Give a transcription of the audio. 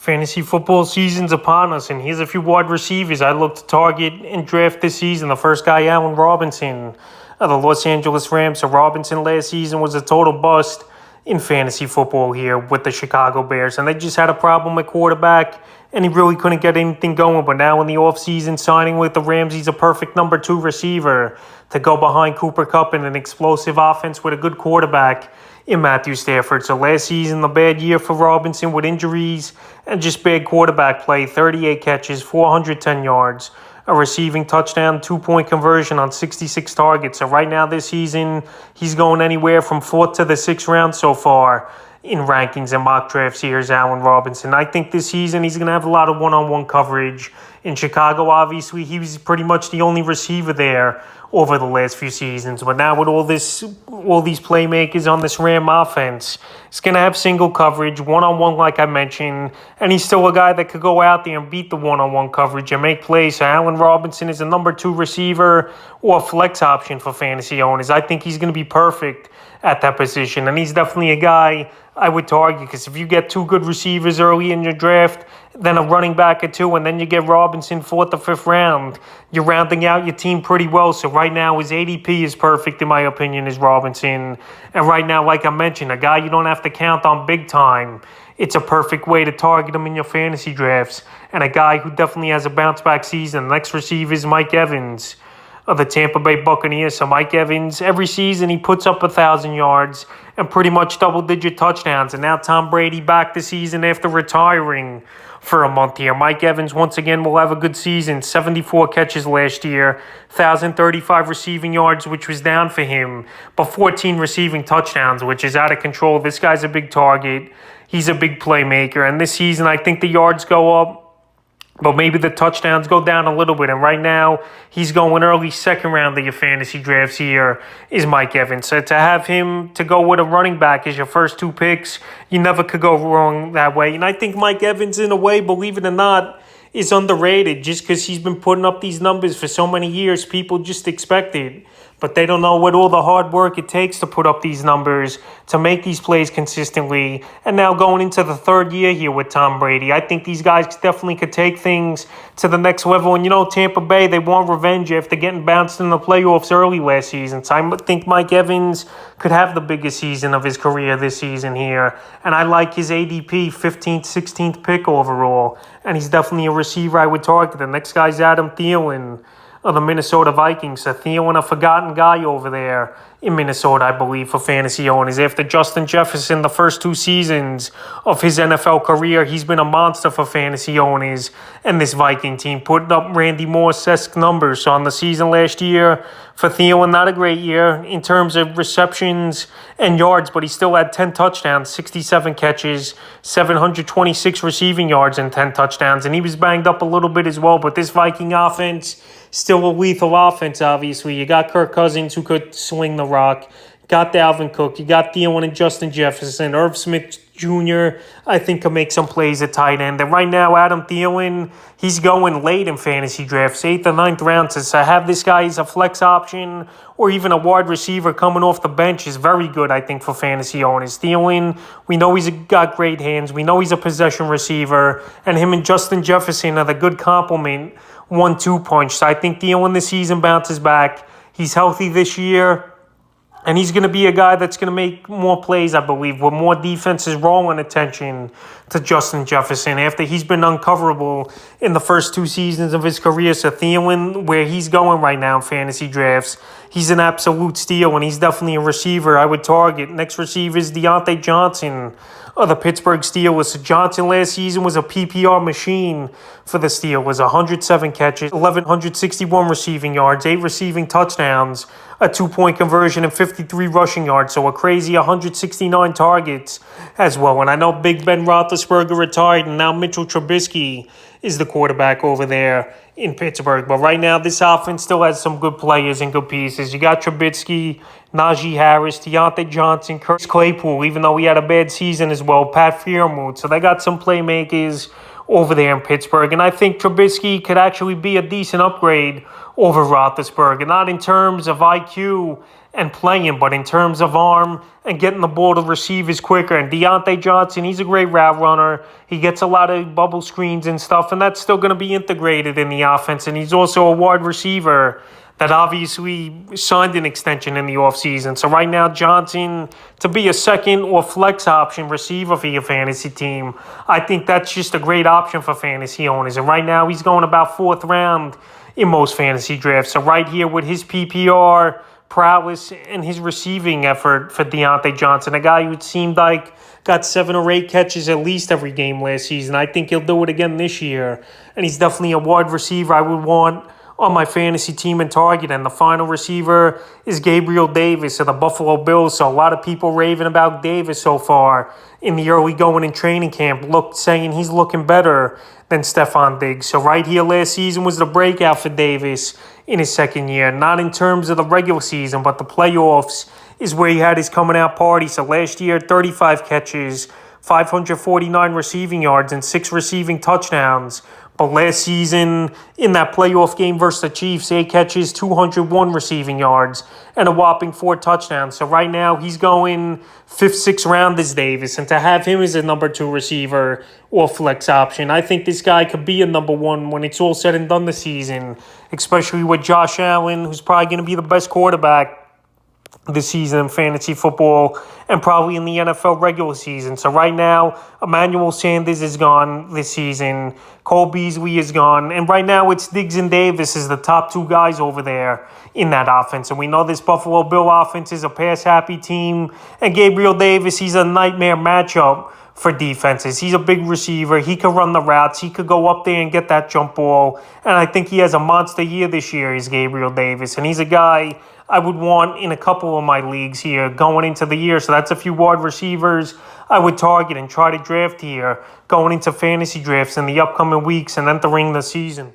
Fantasy football season's upon us, and here's a few wide receivers I look to target and draft this season. The first guy, Allen Robinson of the Los Angeles Rams. So Robinson last season was a total bust in fantasy football here with the Chicago Bears, and they just had a problem at quarterback, and he really couldn't get anything going. But now in the offseason, signing with the Rams, he's a perfect number 2 receiver to go behind Cooper Kupp in an explosive offense with a good quarterback in Matthew Stafford. So last season, the bad year for Robinson with injuries and just bad quarterback play. 38 catches, 410 yards, a receiving touchdown, 2-point conversion on 66 targets. So right now this season, he's going anywhere from 4th to the 6th round so far in rankings and mock drafts. Here's Allen Robinson. I think this season he's going to have a lot of one-on-one coverage. In Chicago, obviously, he was pretty much the only receiver there over the last few seasons. But now with all these playmakers on this Ram offense, he's going to have single coverage, one-on-one like I mentioned, and he's still a guy that could go out there and beat the one-on-one coverage and make plays. So Allen Robinson is a number 2 receiver or flex option for fantasy owners. I think he's going to be perfect at that position, and he's definitely a guy I would target, because if you get 2 good receivers early in your draft, then a running back at 2, and then you get Robinson 4th or 5th round, you're rounding out your team pretty well. So right now his ADP is perfect in my opinion, is Robinson. And right now, like I mentioned, a guy you don't have to count on big time. It's a perfect way to target him in your fantasy drafts, and a guy who definitely has a bounce back season. The next receiver is Mike Evans of the Tampa Bay Buccaneers. So Mike Evans, every season he puts up 1,000 yards and pretty much double-digit touchdowns. And now Tom Brady back this season after retiring for a month here. Mike Evans once again will have a good season. 74 catches last year, 1,035 receiving yards, which was down for him, but 14 receiving touchdowns, which is out of control. This guy's a big target. He's a big playmaker. And this season, I think the yards go up, but maybe the touchdowns go down a little bit. And right now, he's going early second round of your fantasy drafts here is Mike Evans. So to have him to go with a running back as your first 2 picks, you never could go wrong that way. And I think Mike Evans, in a way, believe it or not, is underrated just because he's been putting up these numbers for so many years. People just expect it, but they don't know what all the hard work it takes to put up these numbers, to make these plays consistently. And now going into the 3rd year here with Tom Brady, I think these guys definitely could take things to the next level. And, Tampa Bay, they want revenge after getting bounced in the playoffs early last season. So I think Mike Evans could have the biggest season of his career this season here. And I like his ADP, 15th, 16th pick overall. And he's definitely a receiver I would target. The next guy's Adam Thielen of the Minnesota Vikings. So Thielen, a forgotten guy over there in Minnesota, I believe, for fantasy owners. After Justin Jefferson, the first 2 seasons of his NFL career, he's been a monster for fantasy owners. And this Viking team putting up Randy Moss-esque numbers. So on the season last year, for Thielen, not a great year in terms of receptions and yards, but he still had 10 touchdowns, 67 catches, 726 receiving yards, and 10 touchdowns. And he was banged up a little bit as well, but this Viking offense, still a lethal offense, obviously. You got Kirk Cousins, who could swing the rock. Got Dalvin Cook. You got Thielen and Justin Jefferson. Irv Smith Jr., I think, can make some plays at tight end. And right now, Adam Thielen, he's going late in fantasy drafts, 8th or 9th round. So to have this guy as a flex option or even a wide receiver coming off the bench is very good, I think, for fantasy owners. Thielen, we know he's got great hands. We know he's a possession receiver. And him and Justin Jefferson are the good complement, 1-2 punch. So I think Thielen this season bounces back. He's healthy this year. And he's going to be a guy that's going to make more plays, I believe, with more defenses rolling attention to Justin Jefferson after he's been uncoverable in the first 2 seasons of his career. So Thielen, where he's going right now in fantasy drafts, he's an absolute steal, and he's definitely a receiver I would target. Next receiver is Deonte Johnson of the Pittsburgh Steelers. So Johnson last season was a PPR machine for the Steelers. 107 catches, 1,161 receiving yards, 8 receiving touchdowns, a 2-point conversion, and 53 rushing yards. So a crazy 169 targets as well. And I know Big Ben Roethlisberger retired, and now Mitchell Trubisky is the quarterback over there in Pittsburgh. But right now, this offense still has some good players and good pieces. You got Trubisky, Najee Harris, Deonte Johnson, Curtis Claypool, even though he had a bad season as well, Pat Freiermuth. So they got some playmakers over there in Pittsburgh. And I think Trubisky could actually be a decent upgrade over Roethlisberger, not in terms of IQ and playing, but in terms of arm and getting the ball to receivers quicker. And Deonte Johnson, he's a great route runner. He gets a lot of bubble screens and stuff, and that's still going to be integrated in the offense. And he's also a wide receiver that obviously signed an extension in the offseason. So right now, Johnson, to be a second or flex option receiver for your fantasy team, I think that's just a great option for fantasy owners. And right now, he's going about 4th round in most fantasy drafts. So right here with his PPR prowess and his receiving effort for Deonte Johnson, a guy who seemed like got 7 or 8 catches at least every game last season. I think he'll do it again this year. And he's definitely a wide receiver I would want on my fantasy team and target. And the final receiver is Gabriel Davis of the Buffalo Bills. So a lot of people raving about Davis so far in the early going in training camp, saying he's looking better than Stephon Diggs. So right here last season was the breakout for Davis in his second year. Not in terms of the regular season, but the playoffs is where he had his coming out party. So last year, 35 catches, 549 receiving yards, and 6 receiving touchdowns. But last season, in that playoff game versus the Chiefs, 8 catches, 201 receiving yards, and a whopping 4 touchdowns. So right now, he's going 5th, 6th round as Davis. And to have him as a number 2 receiver or flex option, I think this guy could be a number 1 when it's all said and done this season, especially with Josh Allen, who's probably going to be the best quarterback this season in fantasy football and probably in the NFL regular season. So right now, Emmanuel Sanders is gone this season. Cole Beasley is gone. And right now, it's Diggs and Davis as the top 2 guys over there in that offense. And we know this Buffalo Bill offense is a pass-happy team. And Gabriel Davis, he's a nightmare matchup for defenses. He's a big receiver. He could run the routes. He could go up there and get that jump ball. And I think he has a monster year this year, is Gabriel Davis. And he's a guy I would want in a couple of my leagues here going into the year. So that's a few wide receivers I would target and try to draft here going into fantasy drafts in the upcoming weeks and entering the season.